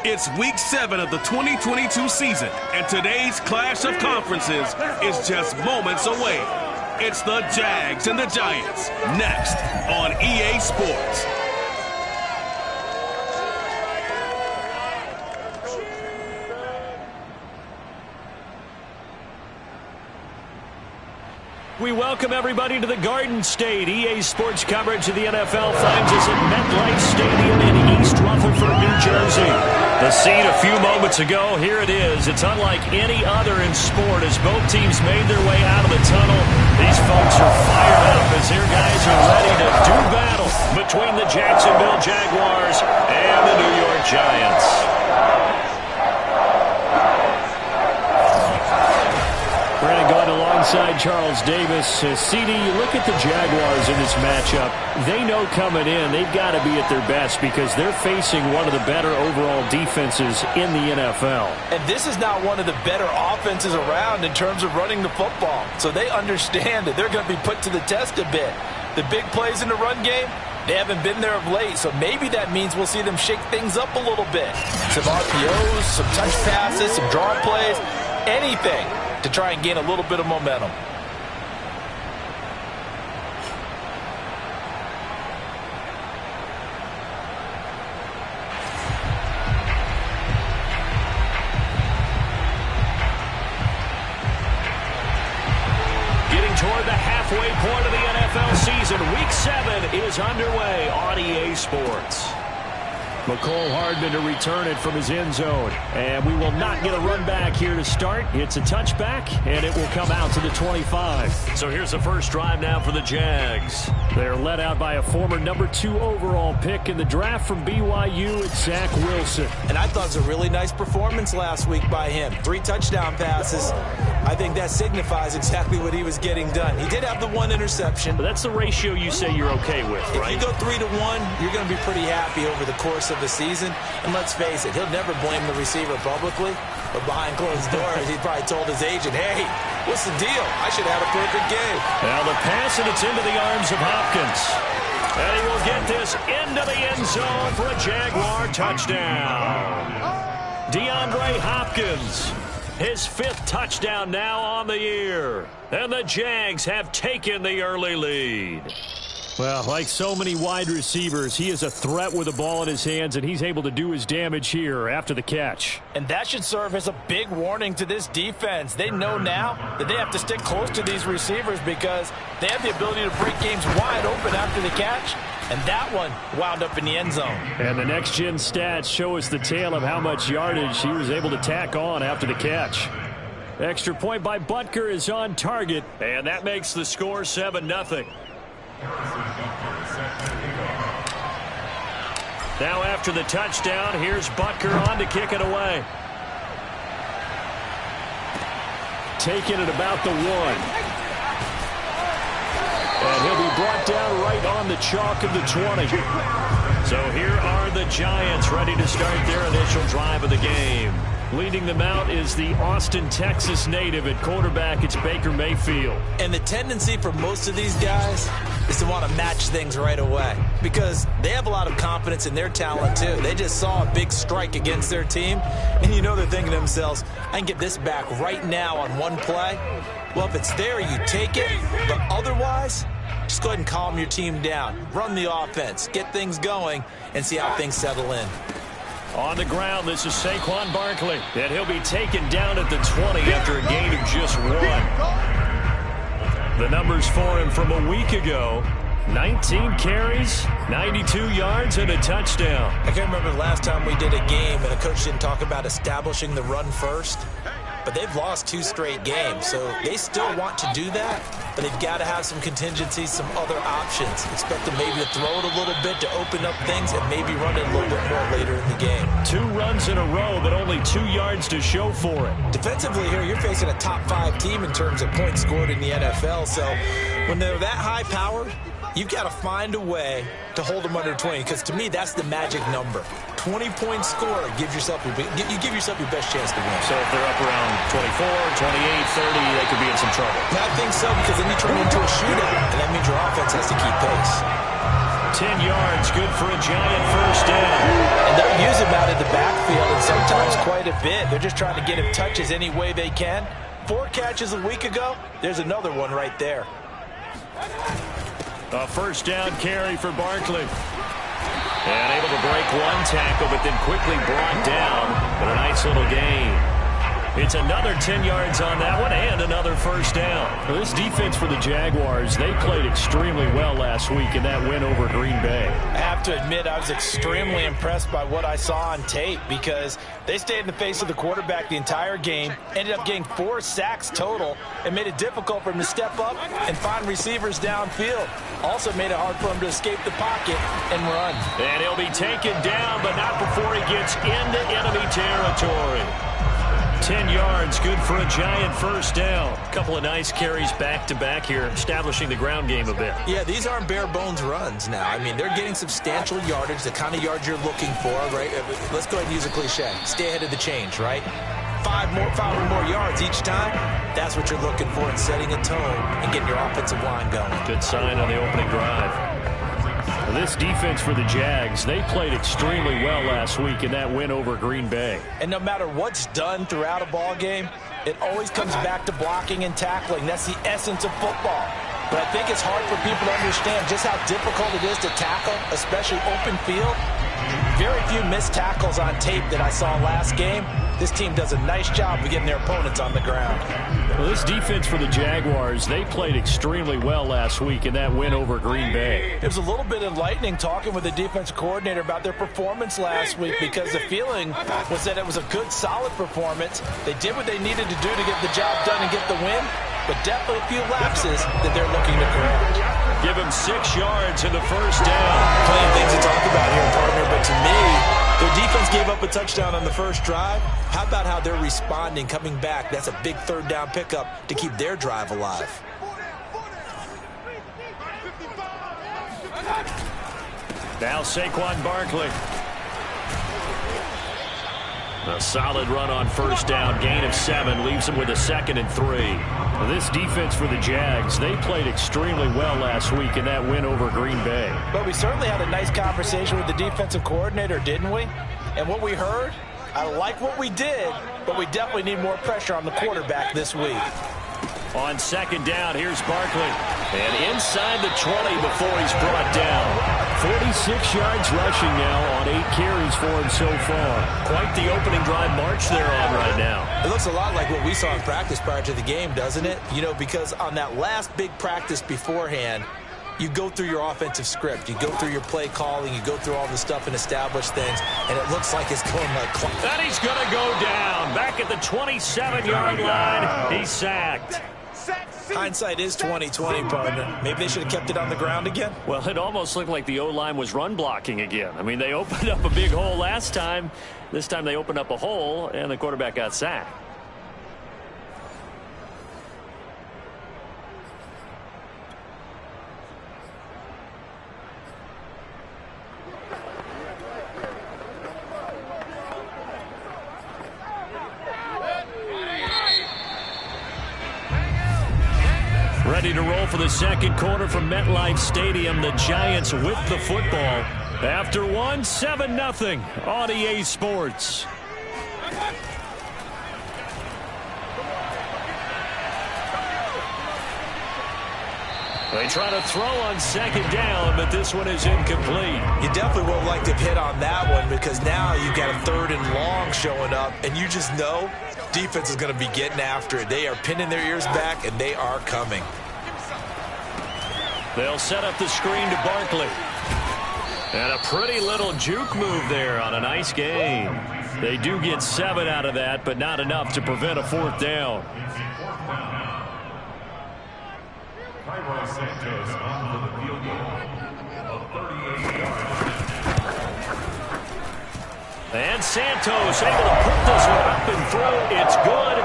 It's Week 7 of the 2022 season, and today's clash of conferences is just moments away. It's the Jags and the Giants, next on EA Sports. We welcome everybody to the Garden State. EA Sports coverage of the NFL finds us at MetLife Stadium in East Rutherford, New Jersey. The scene a few moments ago, here it is. It's unlike any other in sport as both teams made their way out of the tunnel. These folks are fired up as their guys are ready to do battle between the Jacksonville Jaguars and the New York Giants. Brandon Gaudin alongside Charles Davis. CD, you look at the Jaguars in this matchup. They know coming in they've got to be at their best because they're facing one of the better overall defenses in the NFL. And this is not one of the better offenses around in terms of running the football. So they understand that they're going to be put to the test a bit. The big plays in the run game, they haven't been there of late, so maybe that means we'll see them shake things up a little bit. Some RPOs, some touch passes, some draw plays, anything to try and gain a little bit of momentum. Getting toward the halfway point of the NFL season, Week 7 is underway on EA Sports. Mecole Hardman to return it from his end zone. And we will not get a run back here to start. It's a touchback, and it will come out to the 25. So here's the first drive now for the Jags. They're led out by a former number 2 overall pick in the draft from BYU. It's Zach Wilson. And I thought it was a really nice performance last week by him. 3 touchdown passes. I think that signifies exactly what he was getting done. He did have the 1 interception. But that's the ratio you say you're okay with, right? If you go 3-1, you're going to be pretty happy over the course of the season. And let's face it, he'll never blame the receiver publicly. But behind closed doors, he probably told his agent, hey, what's the deal? I should have a perfect game. Now the pass, and it's into the arms of Hopkins. And he will get this into the end zone for a Jaguar touchdown. DeAndre Hopkins. His 5th touchdown now on the year. And the Jags have taken the early lead. Well, like so many wide receivers, he is a threat with the ball in his hands, and he's able to do his damage here after the catch. And that should serve as a big warning to this defense. They know now that they have to stick close to these receivers because they have the ability to break games wide open after the catch. And that one wound up in the end zone. And the next-gen stats show us the tale of how much yardage he was able to tack on after the catch. Extra point by Butker is on target, and that makes the score 7-0. Now after the touchdown, here's Butker on to kick it away. Taking it about the 1. And he'll be brought down right on the chalk of the 20. So here are the Giants ready to start their initial drive of the game. Leading them out is the Austin, Texas native at quarterback. It's Baker Mayfield. And the tendency for most of these guys is to want to match things right away because they have a lot of confidence in their talent too. They just saw a big strike against their team, and you know they're thinking to themselves, I can get this back right now on one play. Well, if it's there, you take it, but otherwise, just go ahead and calm your team down. Run the offense, get things going, and see how things settle in. On the ground, this is Saquon Barkley, and he'll be taken down at the 20 after a gain of just 1. The numbers for him from a week ago, 19 carries, 92 yards, and a touchdown. I can't remember the last time we did a game and a coach didn't talk about establishing the run first. But they've lost 2 straight games, so they still want to do that, but they've got to have some contingencies, some other options. Expect them maybe to throw it a little bit to open up things and maybe run it a little bit more later in the game. 2 runs in a row, but only 2 yards to show for it. Defensively here, you're facing a top 5 team in terms of points scored in the NFL, so when they're that high-powered, you've got to find a way to hold them under 20, because to me, that's the magic number. 20-point score, you give yourself your best chance to win. So if they're up around 24, 28, 30, they could be in some trouble. I think so, because then you turn into a shootout, and that means your offense has to keep pace. 10 yards, good for a Giant first down. And they'll use him out in the backfield, and sometimes quite a bit. They're just trying to get him touches any way they can. 4 catches a week ago. There's another one right there. A first down carry for Barkley. And able to break one tackle, but then quickly brought down. But a nice little gain. It's another 10 yards on that one and another first down. Well, this defense for the Jaguars, they played extremely well last week in that win over Green Bay. I have to admit, I was extremely impressed by what I saw on tape because they stayed in the face of the quarterback the entire game, ended up getting 4 sacks total, and made it difficult for him to step up and find receivers downfield. Also made it hard for him to escape the pocket and run. And he'll be taken down, but not before he gets into enemy territory. 10 yards, good for a Giant first down. A couple of nice carries back-to-back here, establishing the ground game a bit. Yeah, these aren't bare-bones runs now. I mean, they're getting substantial yardage, the kind of yards you're looking for, right? Let's go ahead and use a cliche. Stay ahead of the change, right? 5 or more yards each time. That's what you're looking for in setting a tone and getting your offensive line going. Good sign on the opening drive. This defense for the Jags, they played extremely well last week in that win over Green Bay. And no matter what's done throughout a ball game, it always comes back to blocking and tackling. That's the essence of football. But I think it's hard for people to understand just how difficult it is to tackle, especially open field. Very few missed tackles on tape that I saw last game. This team does a nice job of getting their opponents on the ground. Well, this defense for the Jaguars, they played extremely well last week in that win over Green Bay. It was a little bit enlightening talking with the defensive coordinator about their performance last week because the feeling was that it was a good, solid performance. They did what they needed to do to get the job done and get the win, but definitely a few lapses that they're looking to correct. Give him 6 yards in the first down. Plenty of things to talk about here, partner, but to me, their defense gave up a touchdown on the first drive. How about how they're responding, coming back? That's a big third down pickup to keep their drive alive. Now Saquon Barkley. A solid run on first down, gain of 7, leaves him with a 2nd and 3. This defense for the Jags, they played extremely well last week in that win over Green Bay. But we certainly had a nice conversation with the defensive coordinator, didn't we? And what we heard, I like what we did, but we definitely need more pressure on the quarterback this week. On second down, here's Barkley. And inside the 20 before he's brought down. 46 yards rushing now on 8 carries for him so far. Quite the opening drive march they're on right now. It looks a lot like what we saw in practice prior to the game, doesn't it? You know, because on that last big practice beforehand, you go through your offensive script. You go through your play calling. You go through all the stuff and establish things. And it looks like it's going like clock. And he's going to go down. Back at the 27-yard line. He's sacked. Hindsight is 20/20, partner. Maybe they should have kept it on the ground again. Well, it almost looked like the O-line was run blocking again. I mean, they opened up a big hole last time. This time they opened up a hole, and the quarterback got sacked. Ready to roll for the second quarter from MetLife Stadium. The Giants with the football. After one, 7-0 on EA Sports. They try to throw on second down, but this one is incomplete. You definitely would have liked to have hit on that one because now you've got a 3rd and long showing up, and you just know defense is going to be getting after it. They are pinning their ears back, and they are coming. They'll set up the screen to Barkley. And a pretty little juke move there on a nice gain. They do get 7 out of that, but not enough to prevent a 4th down. Santos on for the field goal of 38 yards. And Santos able to put this one up and through. It's good.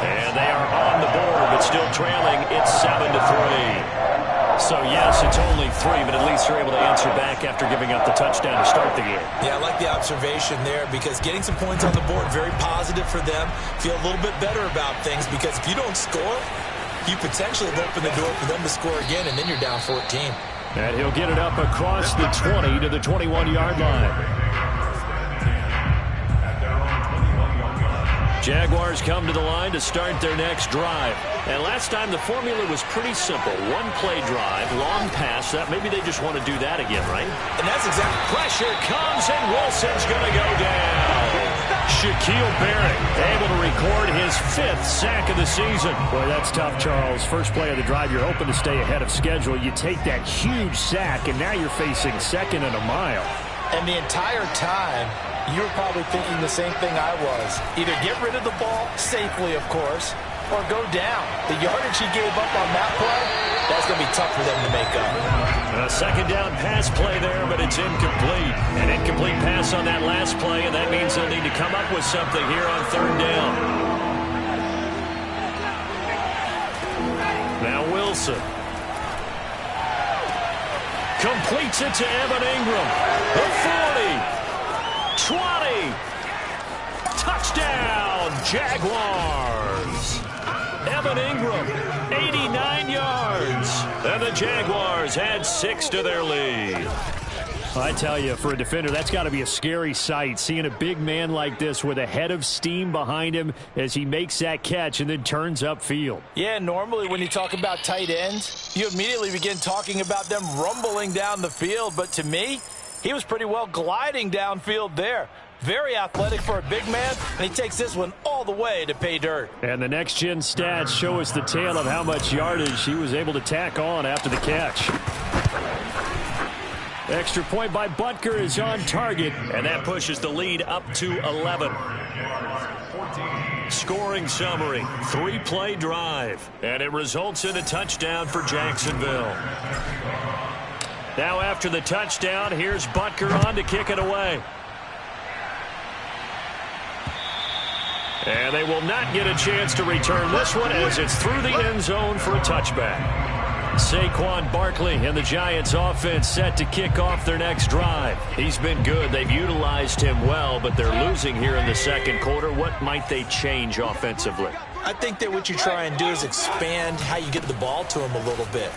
And they are on the board, but still trailing. It's 7-3. So, yes, it's only 3, but at least they're able to answer back after giving up the touchdown to start the game. Yeah, I like the observation there because getting some points on the board, very positive for them. Feel a little bit better about things because if you don't score, you potentially have opened the door for them to score again, and then you're down 14. And he'll get it up across the 20 to the 21-yard line. Jaguars come to the line to start their next drive. And last time the formula was pretty simple. One play drive, long pass. That maybe they just want to do that again, right? And that's exactly. Pressure comes, and Wilson's going to go down. Shaquille Barrett able to record his 5th sack of the season. Boy, that's tough, Charles. First play of the drive, you're hoping to stay ahead of schedule. You take that huge sack, and now you're facing 2nd and a mile. And the entire time, you were probably thinking the same thing I was. Either get rid of the ball, safely, of course, or go down. The yardage he gave up on that play, that's going to be tough for them to make up. A 2nd down pass play there, but it's incomplete. An incomplete pass on that last play, and that means they'll need to come up with something here on 3rd down. Now Wilson. Completes it to Evan Ingram. The 40. 20. Touchdown, Jaguars. Evan Ingram, 89 yards. And the Jaguars add 6 to their lead. I tell you, for a defender, that's got to be a scary sight, seeing a big man like this with a head of steam behind him as he makes that catch and then turns upfield. Yeah, normally when you talk about tight ends, you immediately begin talking about them rumbling down the field. But to me, he was pretty well gliding downfield there. Very athletic for a big man, and he takes this one all the way to pay dirt. And the next-gen stats show us the tale of how much yardage he was able to tack on after the catch. Extra point by Butker is on target, and that pushes the lead up to 11. Scoring summary, 3-play drive, and it results in a touchdown for Jacksonville. Now after the touchdown, here's Butker on to kick it away. And they will not get a chance to return this one as it's through the end zone for a touchback. Saquon Barkley and the Giants offense set to kick off their next drive. He's been good. They've utilized him well, but they're losing here in the 2nd quarter. What might they change offensively? I think that what you try and do is expand how you get the ball to him a little bit.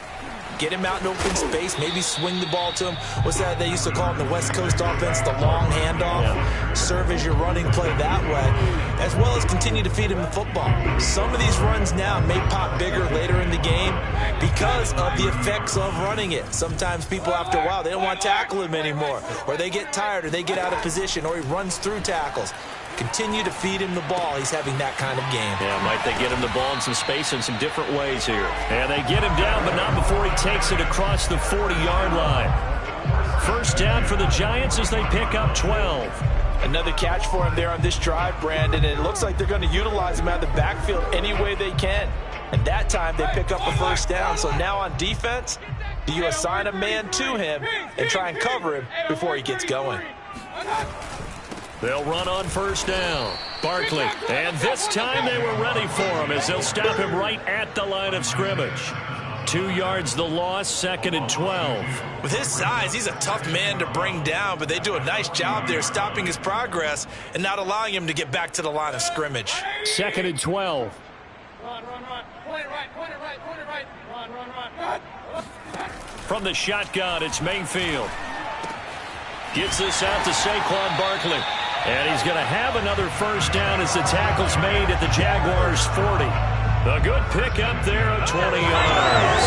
Get him out in open space, maybe swing the ball to him. What's that they used to call it in the West Coast offense, the long handoff? Yeah. Serve as your running play that way, as well as continue to feed him the football. Some of these runs now may pop bigger later in the game because of the effects of running it. Sometimes people, after a while, they don't want to tackle him anymore, or they get tired, or they get out of position, or he runs through tackles. Continue to feed him the ball. He's having that kind of game. Yeah, might they get him the ball in some space in some different ways here. And they get him down, but not before he takes it across the 40-yard line. 1st down for the Giants as they pick up 12. Another catch for him there on this drive, Brandon, and it looks like they're going to utilize him out of the backfield any way they can. And that time they pick up a 1st down. So now on defense, do you assign a man to him and try and cover him before he gets going? They'll run on 1st down. Barkley. And this time they were ready for him as they'll stop him right at the line of scrimmage. 2 yards the loss, 2nd and 12. With his size, he's a tough man to bring down, but they do a nice job there stopping his progress and not allowing him to get back to the line of scrimmage. 2nd and 12. Run. Point it right. Run. From the shotgun, it's Mayfield. Gets this out to Saquon Barkley. And he's going to have another 1st down as the tackle's made at the Jaguars' 40. A good pickup there of 20 yards.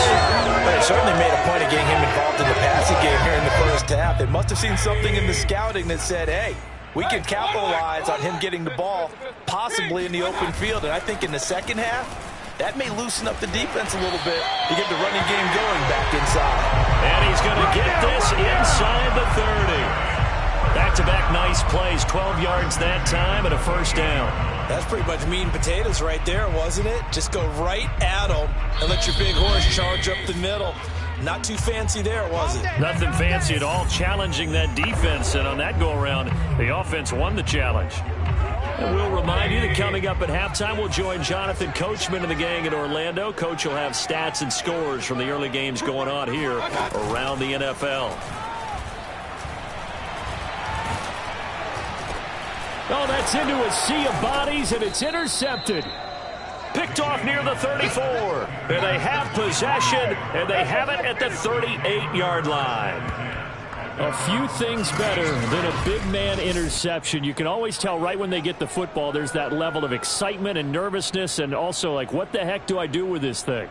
They certainly made a point of getting him involved in the passing game here in the 1st half. They must have seen something in the scouting that said, hey, we can capitalize on him getting the ball possibly in the open field. And I think in the 2nd half, that may loosen up the defense a little bit to get the running game going back inside. And he's going to get this inside the 30. Back-to-back nice plays, 12 yards that time and a 1st down. That's pretty much meat and potatoes right there, wasn't it? Just go right at them and let your big horse charge up the middle. Not too fancy there, was it? Nothing fancy at all, challenging that defense. And on that go-around, the offense won the challenge. And we'll remind you that coming up at halftime, we'll join Jonathan Coachman and the gang in Orlando. Coach will have stats and scores from the early games going on here around the NFL. Oh, that's into a sea of bodies, and it's intercepted. picked off near the 34. And they have possession, and they have it at the 38-yard line. A few things better than a big man interception. You can always tell right when they get the football, there's that level of excitement and nervousness, and also like, what the heck do I do with this thing?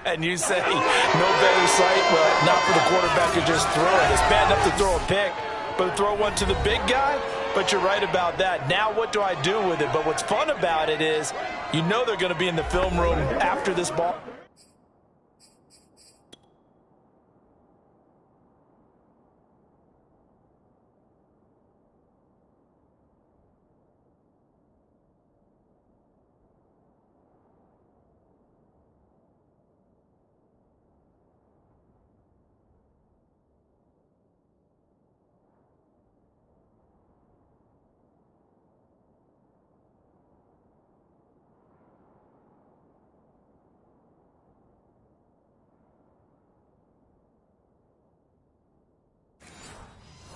And you say, no better sight, but not for the quarterback to just throw it. It's bad enough to throw a pick, but throw one to the big guy? But you're right about that. Now what do I do with it? But what's fun about it is, you know they're going to be in the film room after this ball.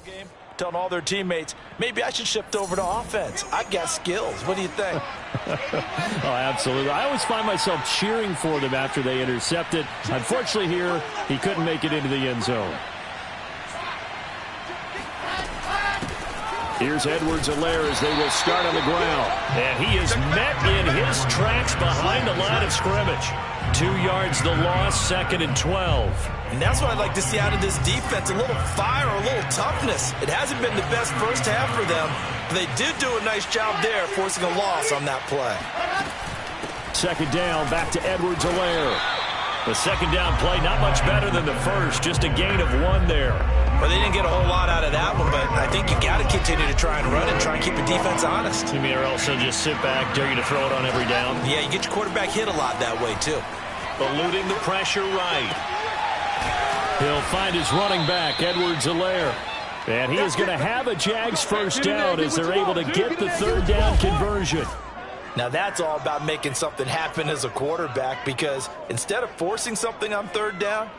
Game, telling all their teammates, maybe I should shift over to offense. I got skills. What do you think? Oh, absolutely. I always find myself cheering for them after they intercept it. Unfortunately here, he couldn't make it into the end zone. Here's Edwards-Helaire as they will start on the ground. And he is met in his tracks behind the line of scrimmage. 2 yards the loss, 2nd and 12. And that's what I'd like to see out of this defense, a little fire, a little toughness. It hasn't been the best first half for them, but they did do a nice job there, forcing a loss on that play. 2nd down, back to Edwards-Helaire. The 2nd down play, not much better than the first, just a gain of 1 there. Well, they didn't get a whole lot out of that one, but I think you got to continue to try and run and try and keep the defense honest. You mean or also just sit back, dare you to throw it on every down? Yeah, you get your quarterback hit a lot that way, too. Eluding the pressure right. He'll find his running back, Edwards-Helaire. And he is going to have a Jags first down as they're able to get the 3rd down conversion. Now that's all about making something happen as a quarterback, because instead of forcing something on 3rd down,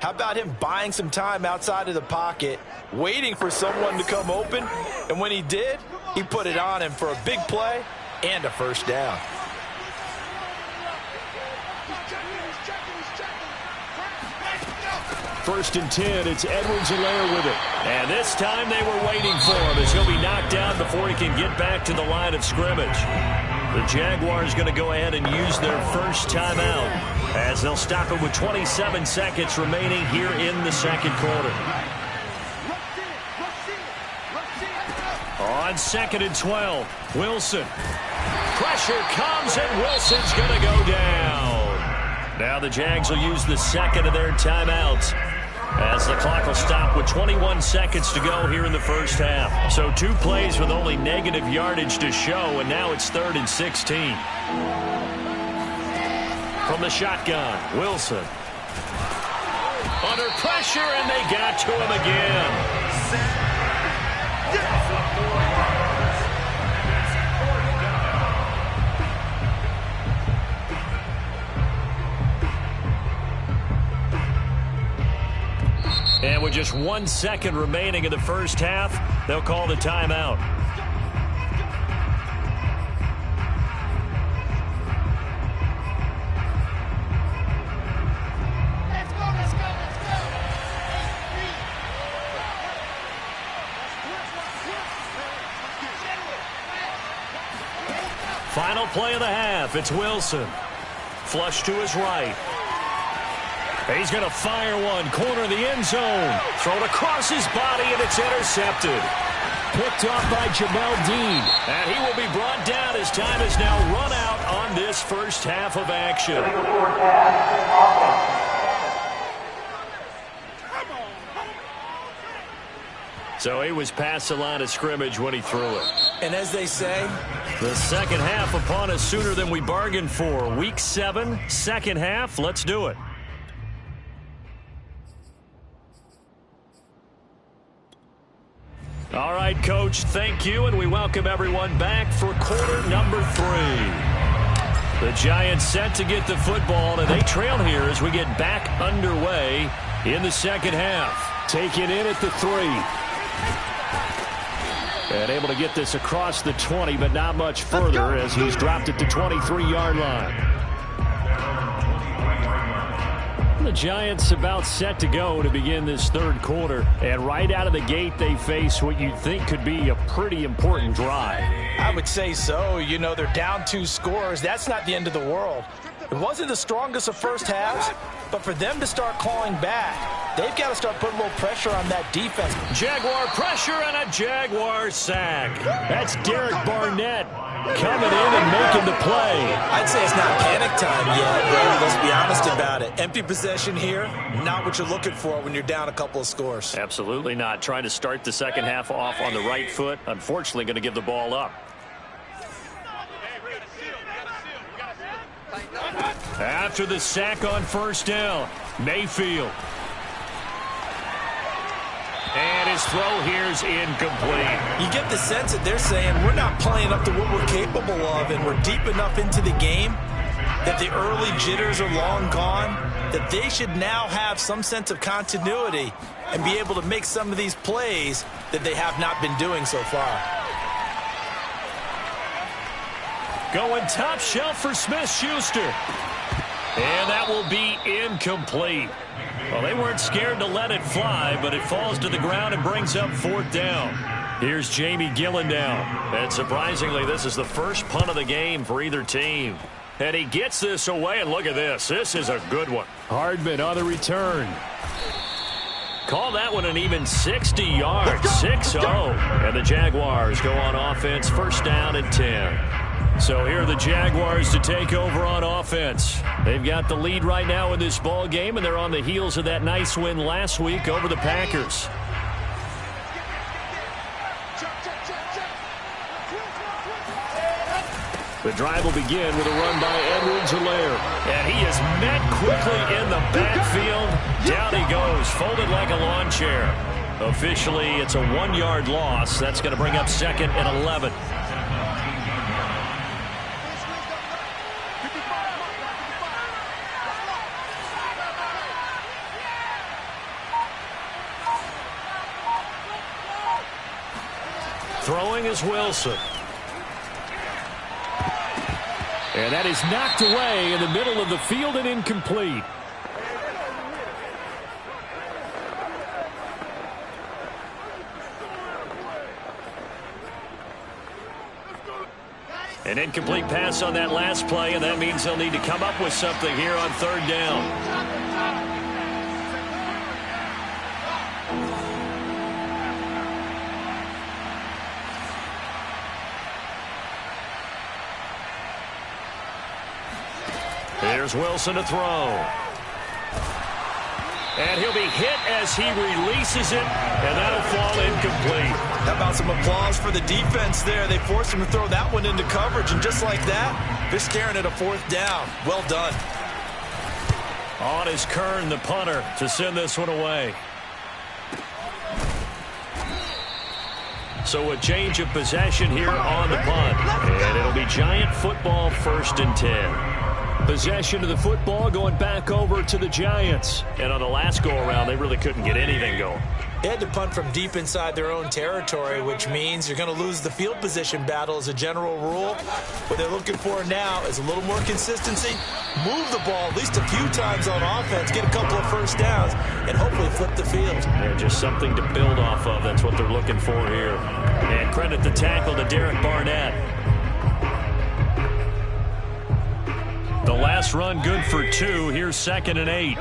how about him buying some time outside of the pocket, waiting for someone to come open, and when he did, he put it on him for a big play and a first down. First and 10, it's Edwards-Helaire with it. And this time they were waiting for him as he'll be knocked down before he can get back to the line of scrimmage. The Jaguars going to go ahead and use their first timeout as they'll stop it with 27 seconds remaining here in the 2nd quarter. On 2nd and 12, Wilson. Pressure comes and Wilson's going to go down. Now the Jags will use the 2nd of their timeouts as the clock will stop with 21 seconds to go here in the first half. So 2 plays with only negative yardage to show, and now it's 3rd and 16. From the shotgun, Wilson. Under pressure, and they got to him again. And with just 1 second remaining in the first half, they'll call the timeout. Final play of the half. It's Wilson. Flush to his right. He's going to fire one. Corner of the end zone. Thrown across his body, and it's intercepted. Picked off by Jamel Dean. And he will be brought down as time is now run out on this first half of action. So he was past the line of scrimmage when he threw it. And as they say, the second half upon us sooner than we bargained for. Week 7, second half. Let's do it. All right, Coach, thank you, and we welcome everyone back for quarter number 3. The Giants set to get the football, and they trail here as we get back underway in the second half. Taken in at the 3. And able to get this across the 20, but not much further as he's dropped it to 23-yard line. The Giants about set to go to begin this third quarter. And right out of the gate, they face what you'd think could be a pretty important drive. I would say so. You know, they're down 2 scores. That's not the end of the world. It wasn't the strongest of first halves, but for them to start clawing back, they've got to start putting a little pressure on that defense. Jaguar pressure and a Jaguar sack. That's Derek Barnett coming in and making the play. I'd say it's not panic time yet, but let's be honest about it. Empty possession here, not what you're looking for when you're down a couple of scores. Absolutely not. Trying to start the second half off on the right foot. Unfortunately, going to give the ball up. After the sack on first down, Mayfield. And his throw here is incomplete. You get the sense that they're saying we're not playing up to what we're capable of, and we're deep enough into the game that the early jitters are long gone, that they should now have some sense of continuity and be able to make some of these plays that they have not been doing so far. Going top shelf for Smith-Schuster. And that will be incomplete. Well, they weren't scared to let it fly, but it falls to the ground and brings up 4th down. Here's Jamie Gillen down. And surprisingly, this is the first punt of the game for either team. And he gets this away, and look at this. This is a good one. Hardman on the return. Call that one an even 60 yards, 6-0. And the Jaguars go on offense, first down and 10. So here are the Jaguars to take over on offense. They've got the lead right now in this ball game, and they're on the heels of that nice win last week over the Packers. The drive will begin with a run by Edwards-Helaire. And he is met quickly in the backfield. Down he goes, folded like a lawn chair. Officially, it's a 1-yard loss. That's going to bring up 2nd and 11. Throwing is Wilson. And that is knocked away in the middle of the field and incomplete. An incomplete pass on that last play, and that means they'll need to come up with something here on 3rd down. Here's Wilson to throw. And he'll be hit as he releases it, and that'll fall incomplete. How about some applause for the defense there? They forced him to throw that one into coverage, and just like that, they're staring at a 4th down. Well done. On is Kern, the punter, to send this one away. So a change of possession here on the punt. And it'll be Giant football, 1st and 10. Possession of the football going back over to the Giants. And on the last go-around, they really couldn't get anything going. They had to punt from deep inside their own territory, which means you're going to lose the field position battle as a general rule. What they're looking for now is a little more consistency, move the ball at least a few times on offense, get a couple of first downs, and hopefully flip the field. Yeah, just something to build off of. That's what they're looking for here. And credit the tackle to Derek Barnett. The last run good for 2. Here's 2nd and 8.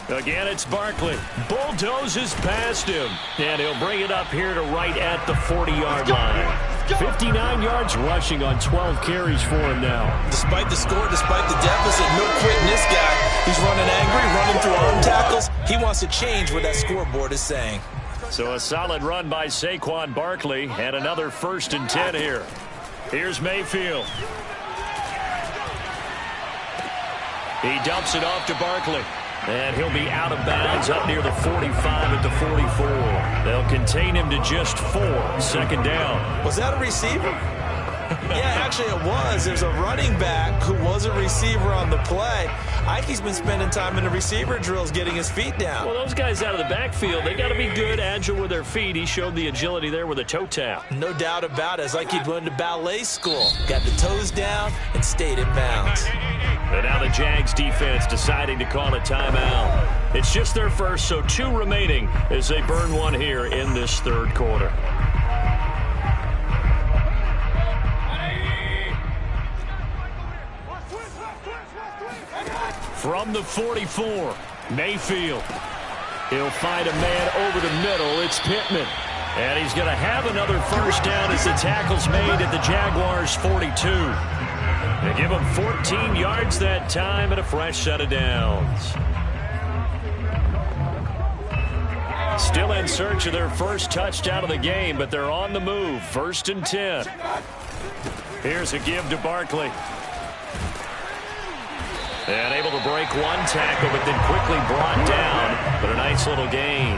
Again, it's Barkley. Bulldozes past him. And he'll bring it up here to right at the 40-yard line. 59 yards rushing on 12 carries for him now. Despite the score, despite the deficit, no quitting this guy. He's running angry, running through arm tackles. He wants to change what that scoreboard is saying. So a solid run by Saquon Barkley, and another 1st and 10 here. Here's Mayfield. He dumps it off to Barkley. And he'll be out of bounds up near the 45 at the 44. They'll contain him to just 4. 2nd down. Was that a receiver? Yeah, actually it was. There's a running back who was a receiver on the play. Ike's been spending time in the receiver drills getting his feet down. Well, those guys out of the backfield, they got to be good, agile with their feet. He showed the agility there with a toe tap. No doubt about it. It's like he'd went to ballet school. Got the toes down and stayed in bounds. And now the Jags defense deciding to call a timeout. It's just their first, so 2 remaining as they burn one here in this third quarter. From the 44, Mayfield. He'll find a man over the middle. It's Pittman. And he's going to have another first down as the tackle's made at the Jaguars' 42. They give him 14 yards that time and a fresh set of downs. Still in search of their first touchdown of the game, but they're on the move. 1st and 10. Here's a give to Barkley. And able to break one tackle, but then quickly brought down. But a nice little gain.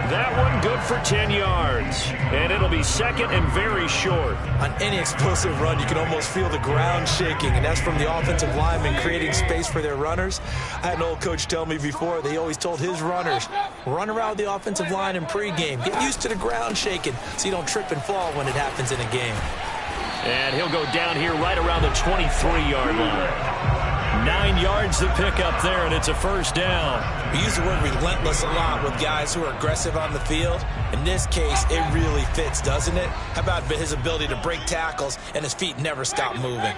That one good for 10 yards. And it'll be 2nd and very short. On any explosive run, you can almost feel the ground shaking, and that's from the offensive linemen creating space for their runners. I had an old coach tell me before, they always told his runners, run around the offensive line in pregame. Get used to the ground shaking so you don't trip and fall when it happens in a game. And he'll go down here right around the 23-yard line. 9 yards to pick up there, and it's a first down. We use the word relentless a lot with guys who are aggressive on the field. In this case, it really fits, doesn't it? How about his ability to break tackles and his feet never stop moving?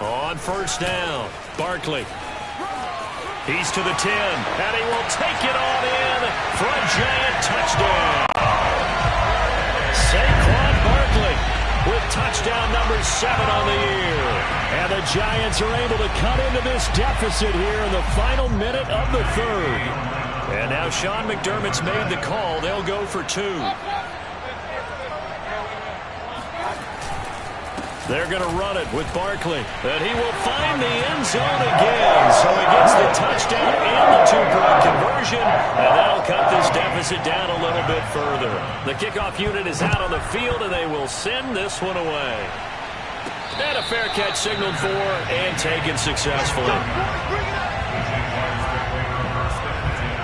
On first down, Barkley. He's to the 10, and he will take it on in for a giant touchdown. Saquon Barkley with touchdown number 7 on the year. And the Giants are able to cut into this deficit here in the final minute of the third. And now Sean McDermott's made the call. They'll go for 2. They're going to run it with Barkley. And he will find the end zone again. So he gets the touchdown and the 2-point conversion. And that'll cut this deficit down a little bit further. The kickoff unit is out on the field, and they will send this one away. And a fair catch signaled for and taken successfully.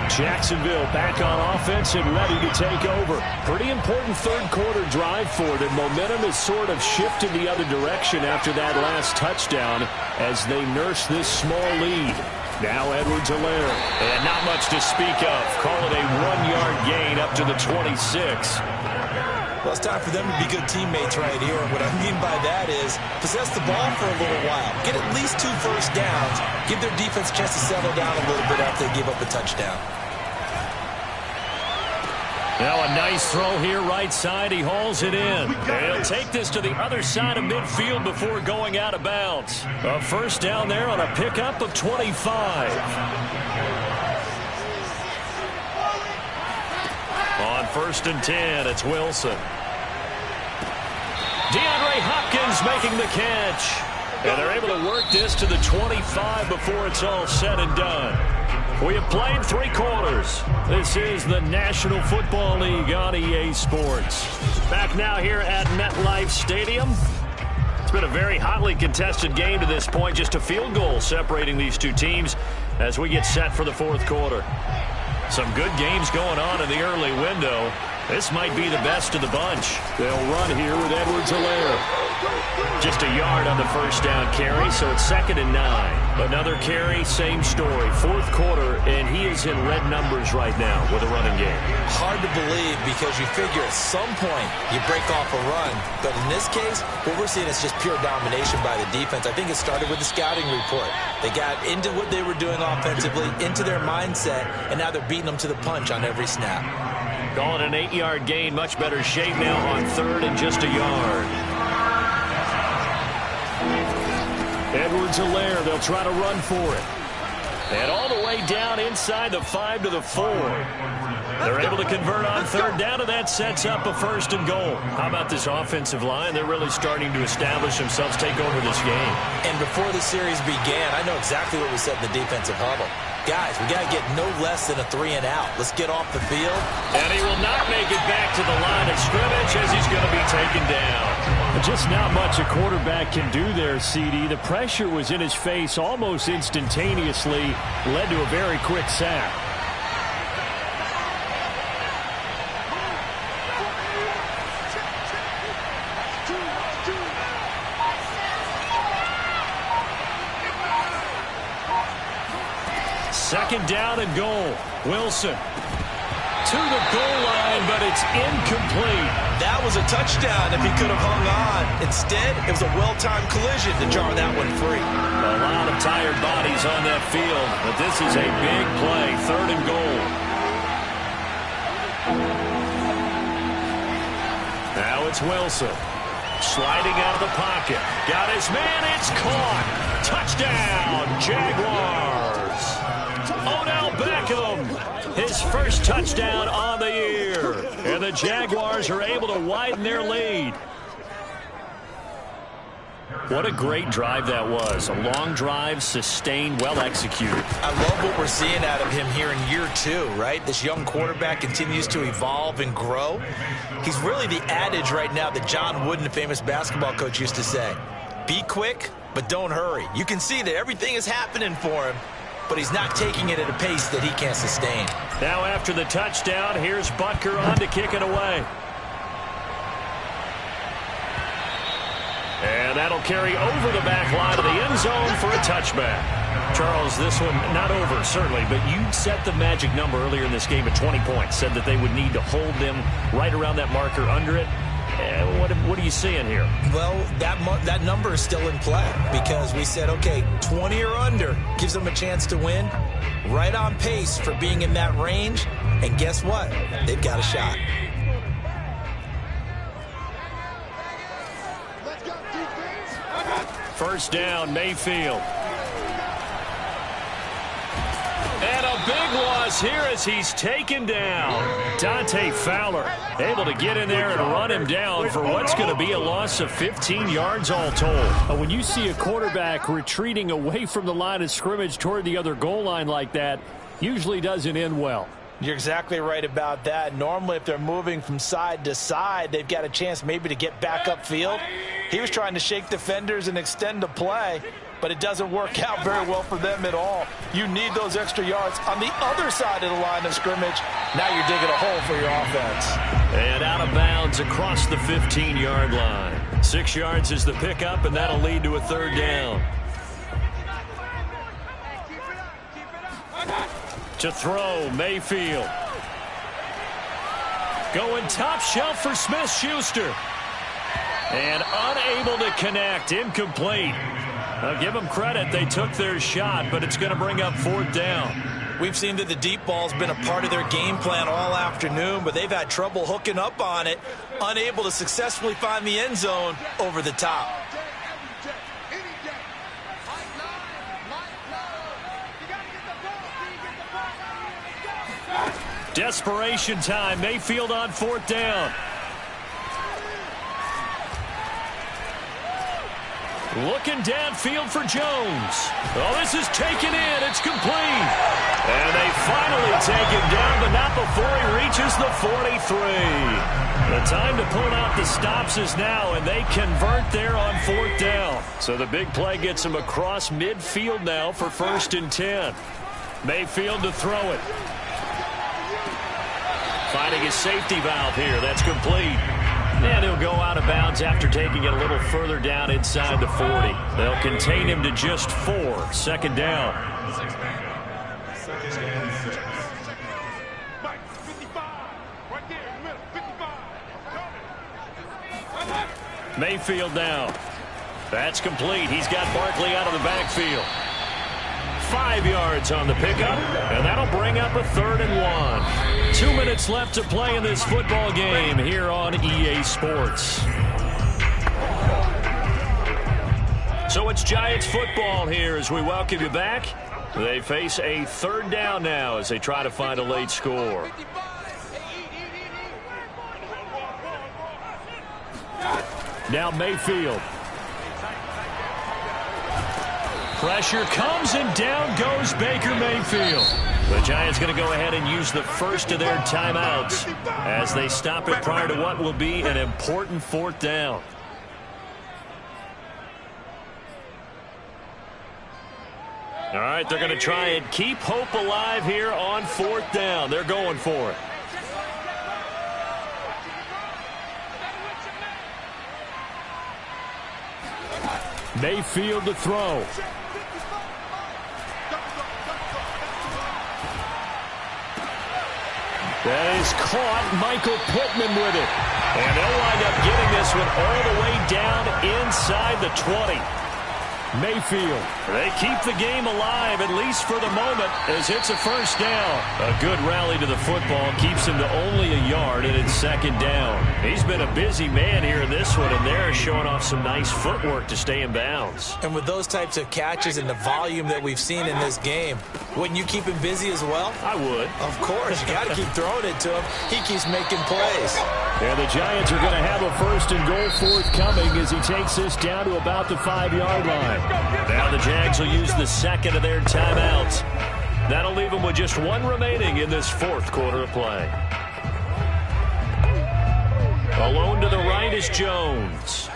Jacksonville back on offense and ready to take over. Pretty important third quarter drive for them. Momentum has sort of shifted the other direction after that last touchdown as they nurse this small lead. Now Edwards-Helaire. And not much to speak of. Call it a 1-yard gain up to the 26. Well, it's time for them to be good teammates right here. What I mean by that is possess the ball for a little while. Get at least 2 first downs. Give their defense a chance to settle down a little bit after they give up a touchdown. Now a nice throw here right side. He hauls it in. And he'll take this to the other side of midfield before going out of bounds. A first down there on a pickup of 25. On 1st and 10, it's Wilson. DeAndre Hopkins making the catch. And they're able to work this to the 25 before it's all said and done. We have played 3 quarters. This is the National Football League on EA Sports. Back now here at MetLife Stadium. It's been a very hotly contested game to this point. Just a field goal separating these 2 teams as we get set for the 4th quarter. Some good games going on in the early window. This might be the best of the bunch. They'll run here with Edwards-Helaire. Just a yard on the first down carry, so it's 2nd and 9. Another carry, same story. 4th quarter, and he is in red numbers right now with a running game. Hard to believe because you figure at some point you break off a run. But in this case, what we're seeing is just pure domination by the defense. I think it started with the scouting report. They got into what they were doing offensively, into their mindset, and now they're beating them to the punch on every snap. Call it an 8-yard gain. Much better shape now on 3rd and just a yard. Edwards-Helaire, they'll try to run for it. And all the way down inside the 5 to the 4. They're able to convert on 3rd down, and that sets up a 1st and goal. How about this offensive line? They're really starting to establish themselves, take over this game. And before the series began, I know exactly what we said in the defensive huddle. Guys, we got to get no less than a 3 and out. Let's get off the field. And he will not make it back to the line of scrimmage as he's going to be taken down. Just not much a quarterback can do there, CD. The pressure was in his face almost instantaneously, led to a very quick sack. Second down and goal. Wilson to the goal line, but it's incomplete. That was a touchdown if he could have hung on. Instead, it was a well-timed collision to jar that one free. A lot of tired bodies on that field, but this is a big play. Third and goal. Now it's Wilson. Sliding out of the pocket. Got his man. It's caught. Touchdown, Jaguars. Odell Beckham, his first touchdown on the year. And the Jaguars are able to widen their lead. What a great drive that was. A long drive, sustained, well executed. I love what we're seeing out of him here in year 2, right? This young quarterback continues to evolve and grow. He's really the adage right now that John Wooden, the famous basketball coach, used to say. Be quick, but don't hurry. You can see that everything is happening for him, but he's not taking it at a pace that he can't sustain. Now after the touchdown, here's Butker on to kick it away. And that'll carry over the back line of the end zone for a touchback. Charles, this one not over, certainly, but you set the magic number earlier in this game at 20 points. Said that they would need to hold them right around that marker under it. What are you seeing here? Well, that number is still in play because we said, okay, 20 or under gives them a chance to win. Right on pace for being in that range. And guess what? They've got a shot. First down, Mayfield. And a big loss here as he's taken down. Dante Fowler able to get in there and run him down for what's going to be a loss of 15 yards all told. When you see a quarterback retreating away from the line of scrimmage toward the other goal line like that, usually doesn't end well. You're exactly right about that. Normally, if they're moving from side to side, they've got a chance maybe to get back upfield. He was trying to shake defenders and extend the play, but it doesn't work out very well for them at all. You need those extra yards on the other side of the line of scrimmage. Now you're digging a hole for your offense. And out of bounds across the 15-yard line. 6 yards is the pickup, and that'll lead to a third down. To throw, Mayfield. Going top shelf for Smith-Schuster. And unable to connect, incomplete. Now give them credit, they took their shot, but it's going to bring up fourth down. We've seen that the deep ball's been a part of their game plan all afternoon, but they've had trouble hooking up on it, unable to successfully find the end zone over the top. Desperation time. Mayfield on fourth down. Looking downfield for Jones. Oh, this is taken in. It's complete. And they finally take him down, but not before he reaches the 43. The time to pull out the stops is now, and they convert there on fourth down. So the big play gets him across midfield now for 1st and 10. Mayfield to throw it. Finding his safety valve here. That's complete. And he'll go out of bounds after taking it a little further down inside the 40. They'll contain him to just 4. Second down. Mayfield now. That's complete. He's got Barkley out of the backfield. 5 yards on the pickup, and that'll bring up a 3rd and 1. 2 minutes left to play in this football game here on EA Sports. So it's Giants football here as we welcome you back. They face a 3rd down now as they try to find a late score. Now Mayfield. Pressure comes and down goes Baker Mayfield. The Giants going to go ahead and use the first of their timeouts as they stop it prior to what will be an important fourth down. All right, they're going to try and keep hope alive here on fourth down. They're going for it. Mayfield to throw. That is caught. Michael Pittman with it. And they'll wind up getting this one all the way down inside the 20. Mayfield. They keep the game alive, at least for the moment, as it's a first down. A good rally to the football keeps him to only a yard, and it's second down. He's been a busy man here in this one, and they're showing off some nice footwork to stay in bounds. And with those types of catches and the volume that we've seen in this game, wouldn't you keep him busy as well? I would. Of course. You got to keep throwing it to him. He keeps making plays. And the Giants are going to have a first and goal forthcoming as he takes this down to about the 5-yard line. Now the Jags will use the second of their timeouts. That'll leave them with just one remaining in this fourth quarter of play. Alone to the right is Jones.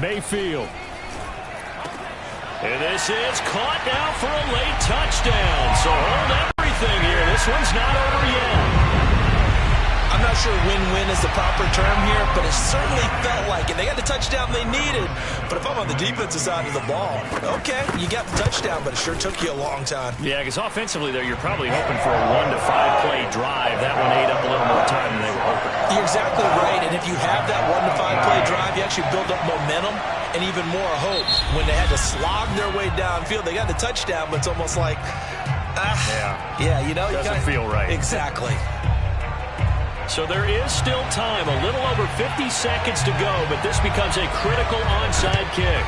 Mayfield. And this is caught now for a late touchdown. So hold everything here. This one's not over yet. I'm not sure win-win is the proper term here, but it certainly felt like it. They got the touchdown they needed, but if I'm on the defensive side of the ball, okay, you got the touchdown, but it sure took you a long time. Yeah, because offensively there, you're probably hoping for a 1 to 5 play drive. That one ate up a little more time than they were hoping. You're exactly right, and if you have that 1 to 5 play drive, you actually build up momentum and even more hope. When they had to slog their way downfield, they got the touchdown, but it's almost like, yeah, you know, doesn't feel right. Exactly. So there is still time, a little over 50 seconds to go, but this becomes a critical onside kick.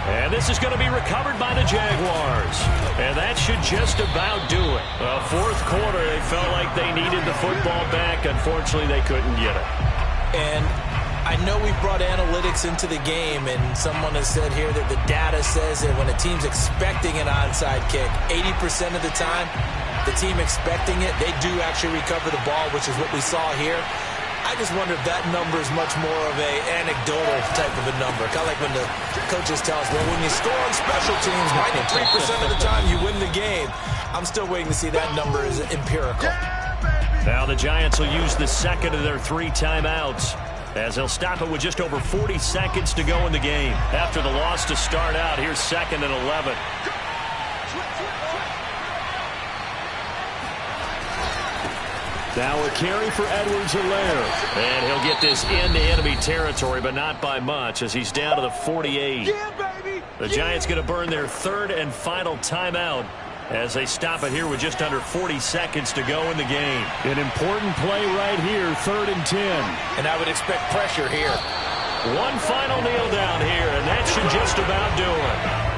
And this is going to be recovered by the Jaguars. And that should just about do it. Well, fourth quarter, they felt like they needed the football back. Unfortunately, they couldn't get it. And I know we brought analytics into the game, and someone has said here that the data says that when a team's expecting an onside kick, 80% of the time, the team expecting it, they do actually recover the ball, which is what we saw here. I just wonder if that number is much more of a anecdotal type of a number. Kind of like when the coaches tell us, well, when you score on special teams, 93% of the time you win the game. I'm still waiting to see that number is empirical. Now the Giants will use the second of their 3 timeouts, as they'll stop it with just over 40 seconds to go in the game. After the loss to start out, here's 2nd and 11. Now a carry for Edwards-Helaire. And he'll get this into enemy territory, but not by much, as he's down to the 48. The Giants going to burn their 3rd and final timeout as they stop it here with just under 40 seconds to go in the game. An important play right here, 3rd and 10. And I would expect pressure here. One final kneel down here, and that should just about do it.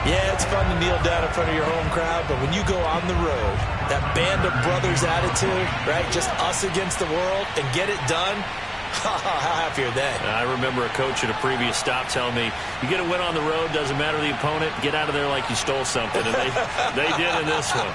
Yeah, it's fun to kneel down in front of your home crowd, but when you go on the road, that band of brothers attitude, right, just us against the world, and get it done, how happy are they? I remember a coach at a previous stop telling me, you get a win on the road, doesn't matter the opponent, get out of there like you stole something, and they did in this one.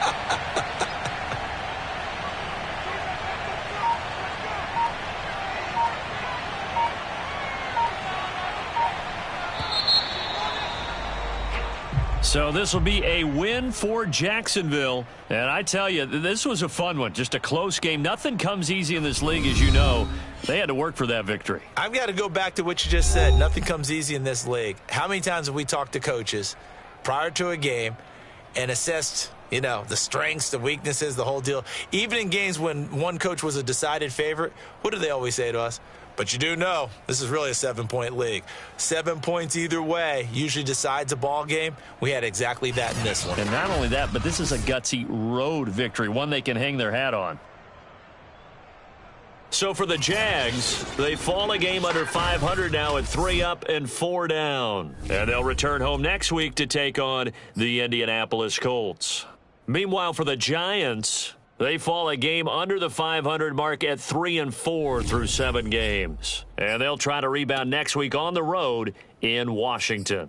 So this will be a win for Jacksonville. And I tell you, this was a fun one. Just a close game. Nothing comes easy in this league, as you know. They had to work for that victory. I've got to go back to what you just said. Nothing comes easy in this league. How many times have we talked to coaches prior to a game and assessed, you know, the strengths, the weaknesses, the whole deal? Even in games when one coach was a decided favorite, what do they always say to us? But you do know this is really a 7-point league. 7 points either way usually decides a ball game. We had exactly that in this one. And not only that, but this is a gutsy road victory, one they can hang their hat on. So for the Jags, they fall a game under 500 now at 3 up and 4 down. And they'll return home next week to take on the Indianapolis Colts. Meanwhile, for the Giants, they fall a game under the 500 mark at 3 and 4 through 7 games. And they'll try to rebound next week on the road in Washington.